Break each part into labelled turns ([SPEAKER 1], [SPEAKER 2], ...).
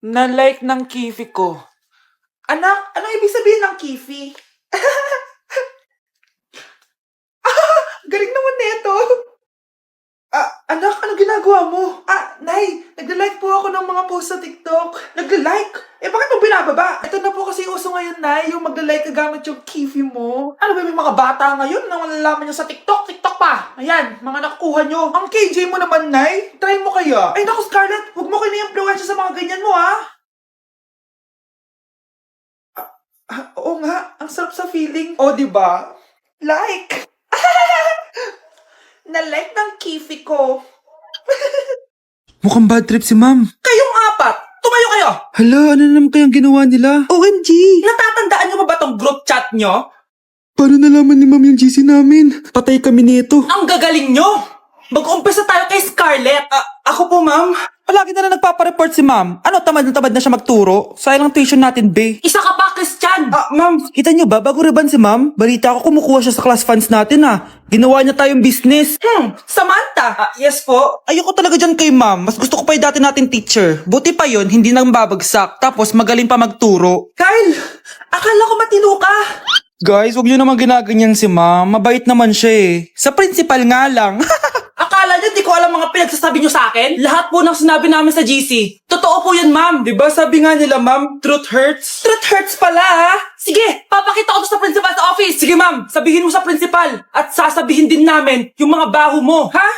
[SPEAKER 1] Na-like ng kifi ko. Anak, anong ibig sabihin ng kifi? Galing naman nito. Anak, ano ginagawa mo? Nay, nagla-like po ako ng mga post sa TikTok. Nagla-like? Bakit mo binababa? Ito na po kasi uso ngayon, Nay, yung magla-like ka gamit yung kifi mo. Ano ba yung mga bata ngayon na malalaman nyo sa TikTok? TikTok pa! Ayan, mga nakukuha nyo. Ang KJ mo naman, Nay. Try mo kaya. Ay, naku, Scarlett, huwag mo kini-influensya sa mga ganyan mo, ha? Oo nga, ang sarap sa feeling. O, diba? Like! Na-like ng kifi ko.
[SPEAKER 2] Mukhang bad trip si ma'am.
[SPEAKER 1] Kayong apat, tumayo kayo!
[SPEAKER 2] Hala, ano naman kayang ginawa nila?
[SPEAKER 1] OMG! Natatandaan nyo ba tong group chat nyo?
[SPEAKER 2] Paano nalaman ni ma'am yung GC namin? Patay kami nito.
[SPEAKER 1] Ang gagaling nyo! Mag-umpisa tayo kay Scarlett.
[SPEAKER 2] Ako po, ma'am. Palagi na nagpapareport si ma'am. Ano, tamad na siya magturo? Sayang ang tuition natin, be.
[SPEAKER 1] Isa ka pa, Christian!
[SPEAKER 2] Ma'am, kita niyo ba, bago reban si ma'am, balita ko kumukuha siya sa class funds natin, Ginawa niya tayong business.
[SPEAKER 1] Samantha!
[SPEAKER 2] Yes po. Ayoko talaga dyan kay ma'am. Mas gusto ko pa yung dati nating teacher. Buti pa yon, hindi nang babagsak. Tapos magaling pa magturo.
[SPEAKER 1] Kyle! Akala ko matino ka!
[SPEAKER 2] Guys, wag niyo naman ginaganyan si ma'am. Mabait naman siya eh. Sa principal nga lang.
[SPEAKER 1] Akala nyo di ko alam mga pinagsasabi nyo sa akin? Lahat po ng sinabi namin sa GC. Totoo po yan, ma'am.
[SPEAKER 2] Diba sabi nga nila, ma'am, truth hurts?
[SPEAKER 1] Truth hurts pala, ha? Sige, papakita ko to sa principal's office.
[SPEAKER 2] Sige ma'am, sabihin mo sa principal.
[SPEAKER 1] At sasabihin din namin yung mga baho mo.
[SPEAKER 2] Ha?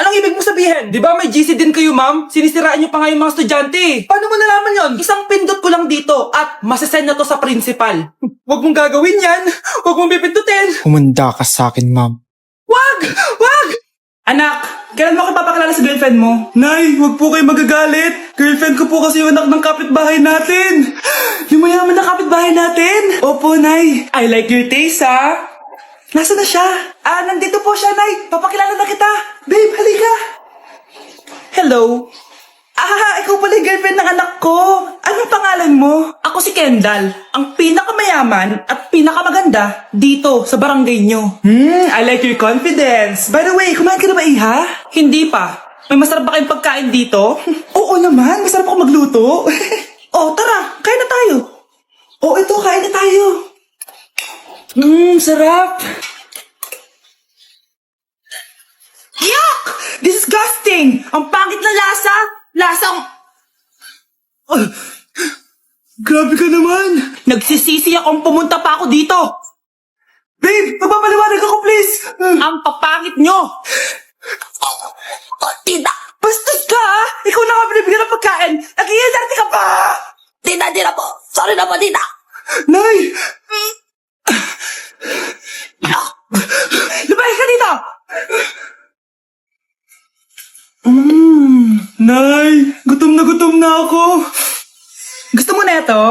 [SPEAKER 1] Anong ibig mo sabihin?
[SPEAKER 2] Di ba may GC din kayo, ma'am? Sinisiraan niyo pa nga yung mga estudyante.
[SPEAKER 1] Paano mo nalaman yon? Isang pindot ko lang dito at masasend na to sa principal.
[SPEAKER 2] Huwag mong gagawin yan. Huwag mong pipindutin. Humanda ka sa akin, ma'am.
[SPEAKER 1] Wag! Wag! Anak, kailan mo ako papakilala sa girlfriend mo?
[SPEAKER 2] Nay, huwag po kayo magagalit. Girlfriend ko po kasi yung anak ng kapitbahay natin. Yung mayaman na kapitbahay natin. Opo, Nay. I like your taste, ha?
[SPEAKER 1] Nasaan na siya? Nandito po siya, Nay. Papakilala na kita. Babe, halika. Hello. Ikaw pala yung girlfriend ng anak ko. Anong pangalan mo? Ako si Kendall, ang pinakamayaman at pinakamaganda dito sa barangay nyo.
[SPEAKER 2] I like your confidence.
[SPEAKER 1] By the way, kumain ka na ba, Iha? Hindi pa. May masarap ba kayong pagkain dito? Oo naman, masarap ako magluto. Tara, kain na tayo. Ito, kain na tayo. Sarap. Yuck! Disgusting! Ang pangit na lasa! Lasang...
[SPEAKER 2] Grabe ka naman.
[SPEAKER 1] Nagsisisi akong pumunta pa ako dito.
[SPEAKER 2] Babe, magpapaliwanag ako, please.
[SPEAKER 1] Ang papangit nyo! Tita! Bastos ka, ha? Ikaw na nga binibigyan ng pagkain. Nag-iinarte ka pa! Tita po. Sorry na po, tita.
[SPEAKER 2] Nay!
[SPEAKER 1] Lumayas ka dito!
[SPEAKER 2] Nay, gutom na ako.
[SPEAKER 1] Gusto mo na ito?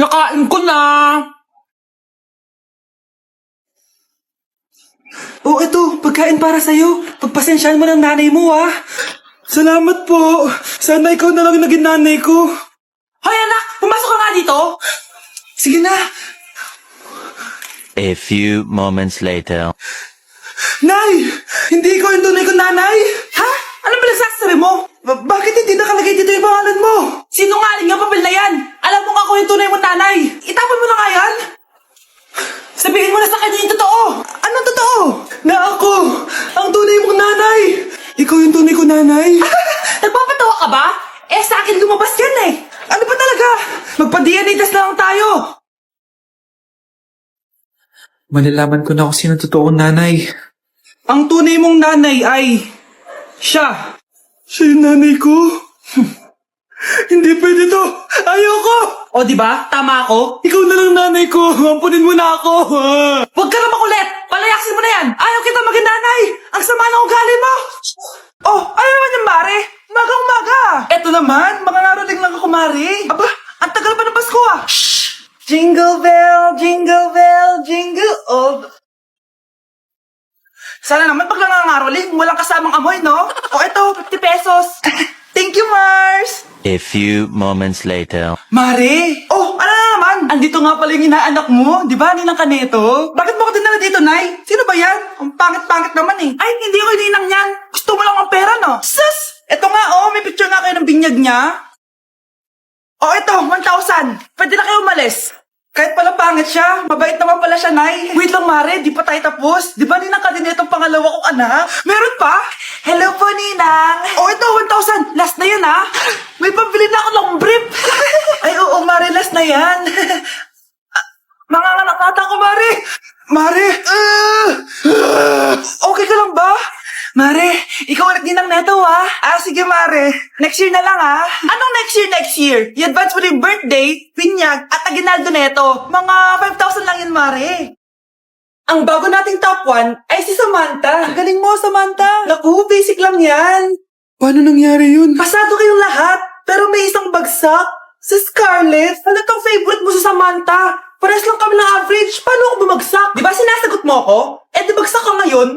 [SPEAKER 1] Nakain ko na! Ito, pagkain para sa'yo. Pagpasensyahan mo ng nanay mo, ha?
[SPEAKER 2] Salamat po. Sana ikaw na lang naging nanay ko.
[SPEAKER 1] Hoy, anak! Pumasok ka nga dito! Sige na!
[SPEAKER 3] A few moments later.
[SPEAKER 2] Nay! Hindi ikaw yung tunay kong nanay?
[SPEAKER 1] Ha? Ano ba nagsasabi mo?
[SPEAKER 2] Bakit hindi nakalagay dito yung pangalan mo?
[SPEAKER 1] Sinungaling nga papel na yan! Alam mo nga ako yung tunay mong nanay! Itapon mo na nga yan! Sabihin mo na sa kanya yung totoo! Anong totoo?
[SPEAKER 2] Na ako! Ang tunay mong nanay! Ikaw yung tunay kong nanay?
[SPEAKER 1] Nagpapatawa ka ba? Sa akin lumabas yan eh! Ano ba talaga? Magpa-DNA test na lang tayo!
[SPEAKER 2] Malalaman ko na kung sino totoong nanay.
[SPEAKER 1] Ang tunay mong nanay ay... siya!
[SPEAKER 2] Siya yung nanay ko? Hindi pwede to! Ayoko!
[SPEAKER 1] O diba? Tama ako?
[SPEAKER 2] Ikaw na lang nanay ko! Ampunin mo na ako!
[SPEAKER 1] Huwag ka na makulit! Palayasin mo na yan! Ayaw kita maging nanay! Ang sama ng ugali mo! Ano naman yung mare? Umaga-umaga! Eto naman, mga naroling lang ako, mare. Aba, ang tagal pa ng Pasko, Shh! Jingle bell, jingle all... Sana naman pag nangangaroling, walang kasamang amoy, no? Eto, 50 pesos. Thank you, Mars!
[SPEAKER 3] A few moments later.
[SPEAKER 1] Mare! Ano na naman? Andito nga pala yung inaanak mo, di ba, ninang Kaneto? Bakit mo ko dinala dito, Nay? Sino ba yan? Ang pangit-pangit naman eh. Ay, hindi ko ninang yan. Gusto mo lang ang pera, no? Sus! Eto nga, may picture nga
[SPEAKER 2] binyag niya? Oh, ito, 1,000. Pwede na kayo umalis. Kahit pala pangit siya, mabait naman pala siya, Nay. Wait lang, Mare, di pa tayo tapos. Di ba ninang ka din itong pangalawa kong anak? Meron pa? Hello po, Ninang. Oh, ito, 1,000. Last na yan, ha? May pambili na ako ng brief. Ay, oo, Mare, last na yan. Mga anak nata ko, Mare. Mare. Okay ka lang ba? Mare, ikaw ulit ninang neto, ha? Sige, Mare. Next year na lang, ha? Anong next year? I-advance mo na yung birthday, pinyag, at aginaldo neto. Mga 5,000 lang yun, Mare. Ang bago nating top 1 ay si Samantha. Ang galing mo, Samantha. Naku, basic lang yan.
[SPEAKER 1] Paano nangyari yun?
[SPEAKER 2] Pasado kayong lahat, pero may isang bagsak. Si Scarlett, ano tong favorite mo si Samantha? Pares lang kami ng average, paano ako bumagsak? Di ba sinasagot mo ako? Di bagsak ka ngayon?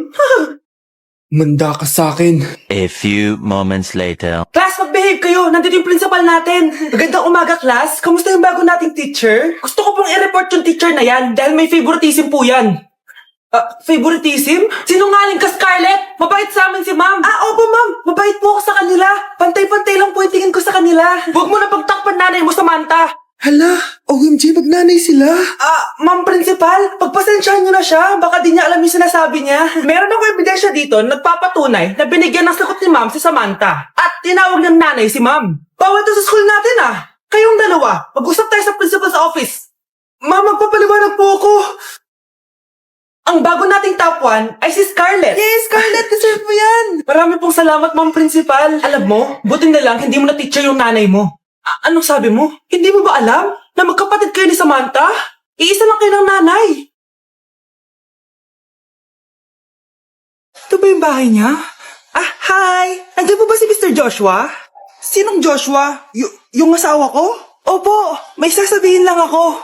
[SPEAKER 1] Manda ka sa akin.
[SPEAKER 3] A few moments later.
[SPEAKER 2] Class, mag-behave kayo. Nandito yung principal natin. Magandang umaga, class. Kamusta yung bago nating teacher? Gusto ko pong i-report yung teacher na yan dahil may favoritism po yan. Favoritism? Sinungaling ka, Scarlett? Mabait sa amin si ma'am. Opo, ma'am. Mabait po ako sa kanila. Pantay-pantay lang po yung tingin ko sa kanila. Huwag mo na pagtakpan nanay mo, Samantha.
[SPEAKER 1] Hala, OMG, magnanay sila.
[SPEAKER 2] Ma'am Principal, pagpasensyahan niyo na siya. Baka di niya alam yung sinasabi niya. Meron ako ebidensya dito na nagpapatunay na binigyan ng sagot ni ma'am si Samantha. At tinawag ng nanay si ma'am. Bawal to sa school natin, Kayong dalawa, mag-usap tayo sa principal's office. Ma'am, magpapaliwanag po ako. Ang bago nating top 1 ay si Scarlett. Yes, Scarlett, deserve mo yan. Marami pong salamat, Ma'am Principal. Alam mo, buti na lang hindi mo na teacher yung nanay mo. Anong sabi mo? Hindi mo ba alam na magkapatid kayo ni Samantha? Iisa lang kayo ng nanay. Ito ba yung bahay niya? Hi! Nandiyan po ba si Mr. Joshua? Sinong Joshua? Yung asawa ko? Opo, may sasabihin lang ako.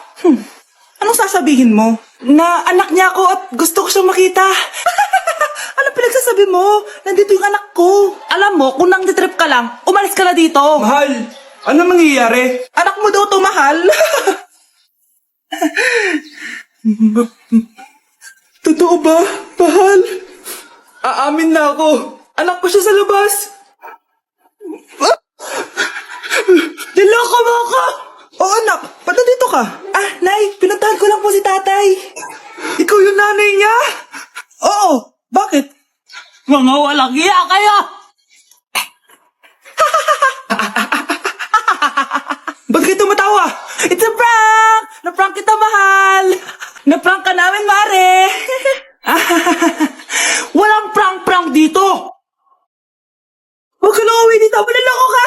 [SPEAKER 2] Anong sasabihin mo? Na anak niya ako at gusto ko siyang makita. Ano pinagsasabi mo? Nandito yung anak ko. Alam mo, kung nang-trip ka lang, umalis ka na dito. Mahal, ano mangyayari? Anak mo daw to, mahal. Totoo ba, mahal? Aamin na ako. Anak ko siya sa labas. Niloko mo ako! Oo, anak. Ba't nandito ka? Nay, pinuntahan ko lang po si tatay. Ikaw yung nanay niya? Oo. Bakit? Mga walang iya kayo! Ba't kayo tumatawa? It's a prank! Na-prank kita, mahal! Na-prank ka namin, Mare! Walang prank-prank dito! Huwag ka lang uwi dito! Manaloko ka!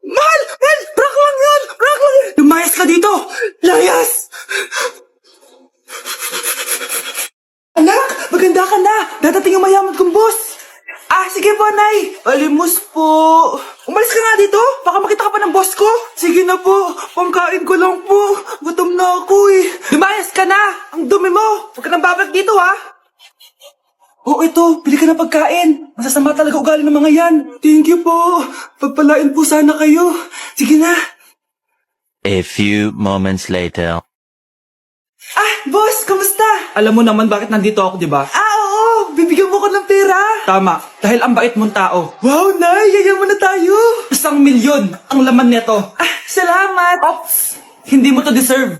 [SPEAKER 2] Mahal! Mahal! Prank lang yun! Prank lang yun! Lumayas ka dito! Layas! Anak! Maganda ka na! Dadating yung mayaman kong boss! Sige po, Nay! Alimos po! Umalis ka nga dito! Baka makita ka pa ng boss ko! Sige na po! Pangkain ko lang po! Gutom na ako eh! Lumayas ka na! Ang dumi mo! Huwag ka nang babalik dito, ha! Ito. Bili ka ng pagkain. Masasama talaga ugali ng mga yan. Thank you po. Pagpalain po sana kayo. Sige na.
[SPEAKER 3] A few moments later.
[SPEAKER 2] Boss, kamusta? Alam mo naman bakit nandito ako, di ba? Oo. Bibigyan mo ko ng pera. Tama. Dahil ang bait mong tao. Wow, Nay. Yayaman na tayo. 1,000,000 ang laman nito. Salamat. Ops. Hindi mo to deserve.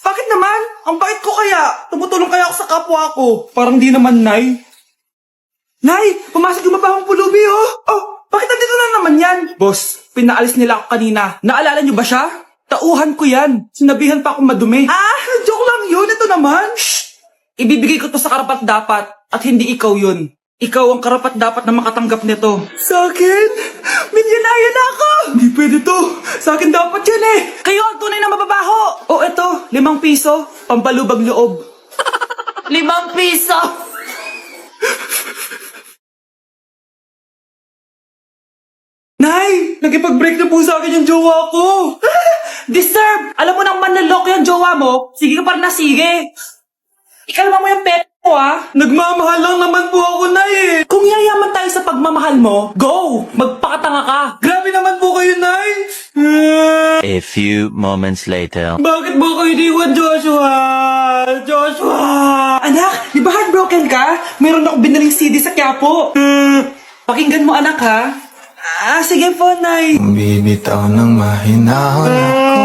[SPEAKER 2] Bakit naman? Ang bait ko kaya. Tumutulong kaya ako sa kapwa ko. Parang di naman, Nay. Nay, pumasok yung mabahong pulubi, bakit nandito na naman yan? Boss, pinaalis nila ako kanina. Naalala niyo ba siya? Tauhan ko yan. Sinabihan pa akong madumi. Joke lang yun. Ito naman. Shh! Ibibigay ko to sa karapat-dapat at hindi ikaw yun. Ikaw ang karapat-dapat na makatanggap nito. Sa akin? Milyonaryo na ako! Hindi pwede to. Sa akin dapat yan eh. Kayo ang tunay na mababaho. Eto, 5 piso. Pampalubag loob. 5 piso! Nay! Nagipag-break na po sa akin yung jowa ko! Deserve! Alam mo nang manloloko yung jowa mo, sige ka pa rin na sige! Ikalma mo yung pet mo, Nagmamahal lang naman po ako, Nay, Kung yayaman tayo sa pagmamahal mo, go! Magpakatanga ka! Grabe naman po kayo, Nay!
[SPEAKER 3] A few moments later.
[SPEAKER 2] Bakit mo kayo iniwan, Joshua? Joshua! Anak, di ba heartbroken ka? Meron ako binaling CD sa Quiapo. Pakinggan mo, anak, ha? Sige po, Nay.
[SPEAKER 4] Bibitaw ng mahinahon ako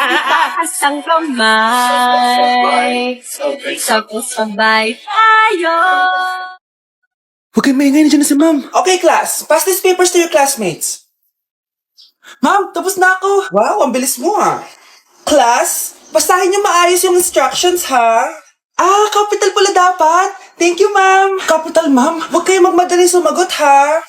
[SPEAKER 5] Itaas ang kamay, sabay tayo.
[SPEAKER 1] Huwag kayong maingay, nandiyan na si ma'am. Okay, class. Pass these papers to your classmates. Ma'am, tapos na ako. Wow, ang bilis mo ah. Class, basahin niyo maayos yung instructions ha. Capital pala dapat. Thank you, ma'am. Capital, ma'am. Huwag kayong magmadali sumagot ha.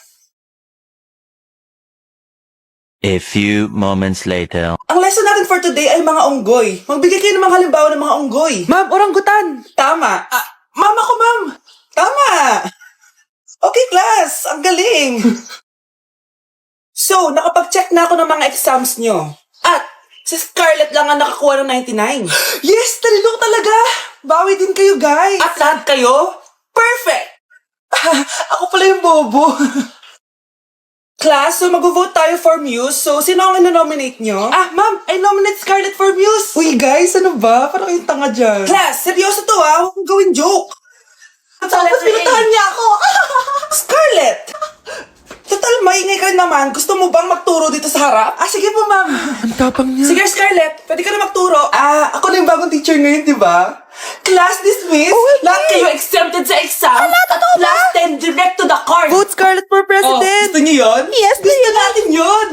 [SPEAKER 3] A few moments later.
[SPEAKER 1] Ang lesson natin for today ay mga unggoy. Magbigay kayo ng mga halimbawa ng mga unggoy. Ma'am, oranggutan. Tama. Ma'am ako, ma'am. Tama. Okay, class. Ang galing. So, nakapag-check na ako ng mga exams nyo. At, si Scarlett lang ang nakakuha ng 99. Yes, talino ko talaga. Bawi din kayo, guys. At lahat kayo, perfect. Ako pala yung bobo. Class, so mag-vote tayo for Muse. So, sino ang ino-nominate nyo? Ma'am, I nominate Scarlett for Muse. Uy, guys, ano ba? Parang kayong tanga dyan. Class, seryoso to ha. Huwag mong gawin joke. Tapos pinuntahan niya ako. Scarlett! Total, maingay ka rin naman. Gusto mo bang magturo dito sa harap? Sige po, ma'am. Ang tapang niya. Sige, Scarlett. Pwede ka na magturo. Ako na yung bagong teacher ngayon, di ba? Class dismissed. Lahat kayo exempted sa exam. Last 10 direct to the court.
[SPEAKER 2] Vote Scarlett for president.
[SPEAKER 1] Gusto niyo yun? Yes, gusto natin yun.